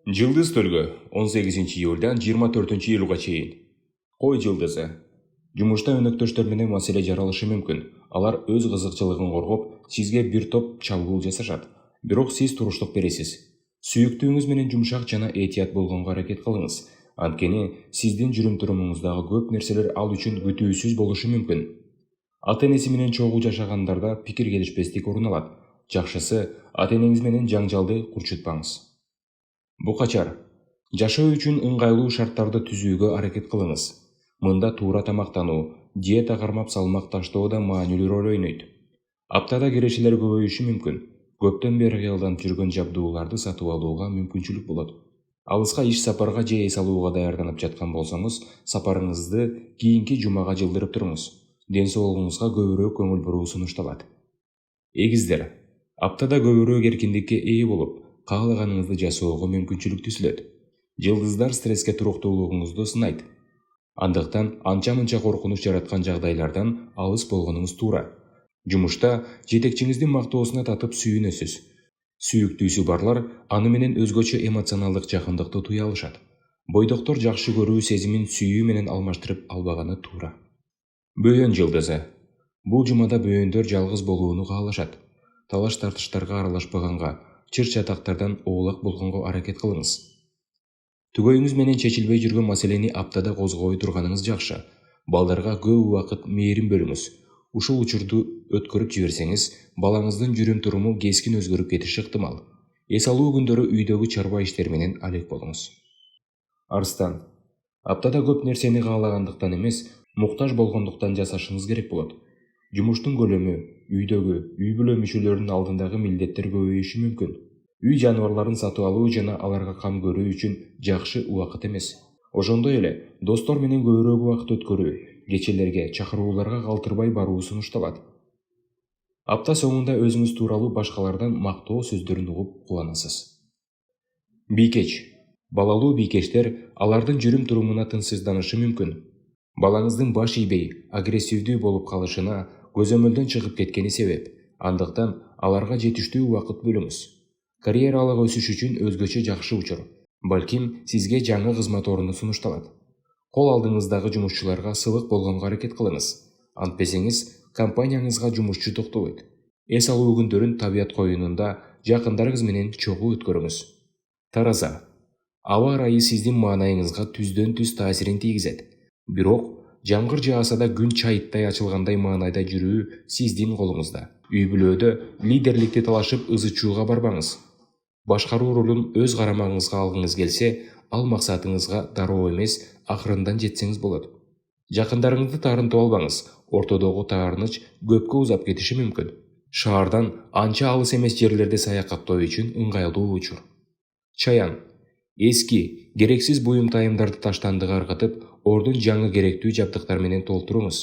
Жылдыз төлгө 18 июльдан 24 июлга чейин. Кой жылдызы. Жумушта өнөктөштөр менен маселе жаралышы мүмкүн. Алар өз кызыкчылыгын коргоп, сизге бир топ чалгуу жасашат. Бирок сиз туруштук бересиз. Сүйүктүүңүз менен жумшак жана этият болгонго аракет кылыңыз. Анткени сиздин жүрүм-турумуңуздагы көп нерселер ал үчүн күтүүсүз болушу мүмкүн. Ата-энеси менен чогуу жашагандарда пикир келишпестик орун алат. Жакшысы, ата-энеңиз менен жаңжалды курчутпаңыз. Букачар. Жашоо үчүн ыңгайлуу шарттарды түзүүгө аракет кылыңыз. Мында туура тамактануу, диета кармап салмак таштоо да маанилүү роль ойнойт. Аптада кирешелер көбөйүшү мүмкүн. Көптөн бери кыялданып жүргөн жабдууларды сатып алууга мүмкүнчүлүк болот. Алыска иш сапарга же эс алууга даярданып жаткан болсоңуз, сапарыңызды кийинки жумага жылдырып туруңуз. Ден соолугуңузга көбүрөөк көңүл буруу сунушталат. Эгиздер. Аптада көбүрөөк эркиндикке ээ болуп, каалаганыңызды жасоого мүмкүнчүлүк түзүлөт. Жылдыздар стресске туруктуулугуңузду сынайт. Андыктан анча-мынча коркунуч жараткан жагдайлардан алыс болгонуңуз туура. Жумушта жетекчиңиздин мактоосуна татып сүйүнөсүз. Сүйүктүүсү барлар аны менен өзгөчө эмоционалдык жакындыкты туя алышат. Бойдоктор жакшы көрүү сезимин сүйүү менен алмаштырып албаганы туура. Бөйөн жылдызы. Бул жумада бөйөндөр жалгыз болууну каалашат. Талаш-тартыштарга аралашпаганга, чыр-чатактардан оолак болгонго аракет кылыңыз. Түгөйүңүз менен чечилбей жүргөн маселени аптада козгобой турганыңыз жакшы. Балдарга көп убакыт мээрим бөлүңүз. Ушул учурду өткөрүп жиберсеңиз, балаңыздын жүрүм-туруму кескин өзгөрүп кетиши ыктымал. Эс алуу күндөрү үйдөгү чарба иштер менен алек болуңуз. Арстан. Аптада көп нерсени каалагандыктан эмес, муктаж болгондуктан жасашыңыз керек болот. Жумуштун көлөмү, үйдөгү, үй бүлө мүчөлөрүнүн алдындагы милдеттер көбөйүшү мүмкүн. Үй жаныбарларын сатып алуу жана аларга кам көрүү үчүн жакшы убакыт эмес. Ошондой эле достор менен көбүрөөк убакыт өткөрүү, кечелерге, чакырууларга калтырбай баруу сунушталат. Апта соңунда өзүңүз тууралуу башкалардан мактоо сөздөрүн угуп кубанасыз. Бийкеч. Балалуу бийкештер алардын жүрүм-турумуна тынчсызданышы мүмкүн. Балаңыздын баш ийбей, агрессивдүү болуп калышына көзөмөлдөн чыгып кеткени себеп. Андыктан аларга жетиштүү убакыт бөлүңүз. Карьералык өсүш үчүн өзгөчө жакшы учур. Балким сизге жаңы кызмат орunu сунушталат. Кол алдыңыздагы жумушчуларга сылык болгонго аракет кылыңыз. Антпесеңиз, компанияңызга жумушчу токтойт. Эс алуу күндөрүн табият коюнунда жакындарыңыз менен чогуу өткөрүңүз. Тараза. Аба ырайы сиздин маанайыңызга түздөн-түз таасирин тийгизет. Бирок, жамгыр жааса да күн чайыттай ачылгандай маанайда жүрүү сиздин колуңузда. Үй бүлөдө лидерликти талашып ызы-чууга барбаңыз. Башкаруу ролун өз карамагыңызга алгыңыз келсе, ал максатыңызга дароо эмес, акырындан жетсеңиз болот. Жакындарыңызды таарынтып албаңыз. Ортодогу таарыныч көпкө узап кетиши мүмкүн. Шаардан анча алыс эмес жерлерде саякаттоо үчүн ыңгайлуу учур. Чаян. Эски, керексиз буюм-тайымдарды таштандыга ыргытып, ордун жаңы керектүү жабдыктар менен толтуруңуз.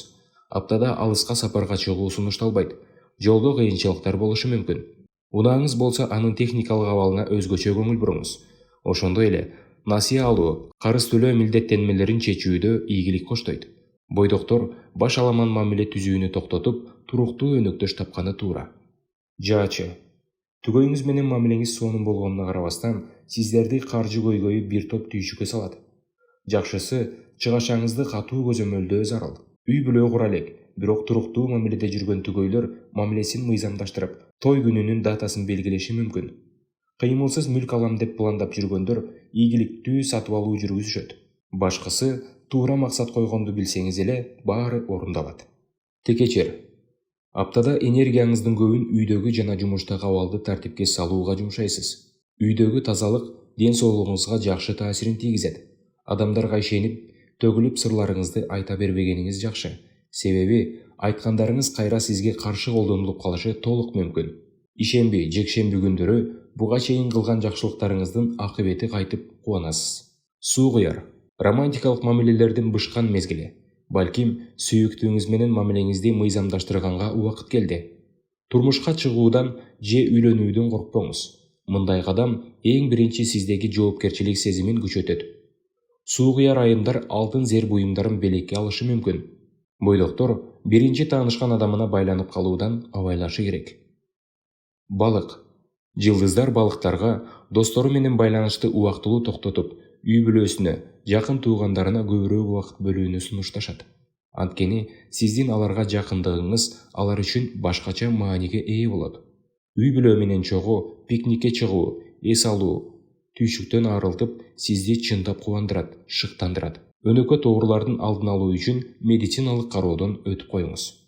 Аптада алыска сапарга чыгуу сунушталбайт. Жолдо кыйынчылыктар болушу мүмкүн. Унааңыз болсо анын техникалык абалына өзгөчө көңүл буруңуз. Ошондой эле, насыя алуу, карыз төлөө милдеттенмелерин чечүүдө ийгилик коштойт. Бойдоктор баш аламан мамиле түзүүнү токтотуп, туруктуу өнөктөш тапканы туура. Жаачы. Түгөйүңүз менен мамилеңиз сонун болгонуна карабастан, сиздерди каржы көйгөйү бир топ түйшүккө салат. Жакшысы, чыгашаңызды катуу көзөмөлдөө зарыл. Үй бүлө кура элек, бирок туруктуу мамиледе жүргөн түгөйлөр мамилесин мыйзамдаштырып, той күнүнүн датасын белгилеши мүмкүн. Кыймылсыз мүлк алам деп пландап жүргөндөр ийгиликтүү сатып алуу жүргүзүшөт. Башкысы, туура максат койгонду билсеңиз эле, баары орундалат. Текечер. Аптада энергияңыздын көбүн үйдөгү жана жумуштагы абалды тартипке салууга жумшайсыз. Үйдөгү тазалык ден соолугуңузга жакшы таасирин тийгизет. Адамдарга ишенип, төгүлүп сырларыңызды айта бербегениңиз жакшы. Себеби, айткандарыңыз кайра сизге каршы колдонулуп калышы толук мүмкүн. Ишемби, жекшемби күндөрү буга чейин кылган жакшылыктарыңыздын акыбети кайтып кубанасыз. Суу куяр. Романтикалык мамилелердин бышкан мезгили. Балким, сүйүктүүңүз менен мамилеңизди мыйзамдаштырганга убакыт келди. Турмушка чыгуудан же үйлөнүүдөн коркпоңуз. Мындай кадам эң биринчи сиздеги жоопкерчилик сезимин күчөтөт. Суу куяр айымдар алтын зер буюмдарын белекке алышы мүмкүн. Бойдоктор биринчи таанышкан адамына байланып калуудан абайлашы керек. Балык. Жылдыздар балыктарга достору менен байланышты убактылуу токтотуп, үй бүлөсүнө, жакын туугандарына көбүрөөк убакыт бөлүүнү сунушташат. Анткени сиздин аларга жакындыгыңыз алар үчүн башкача мааниге ээ болот. Үй бүлө менен чогуу пикникке чыгуу, эс алуу, түйшүктөн арылтып сизди чындап кубандырат, шыктандырат. Өнөкөт оорулардын алдын алуу үчүн медициналык кароодон өтүп коюңуз.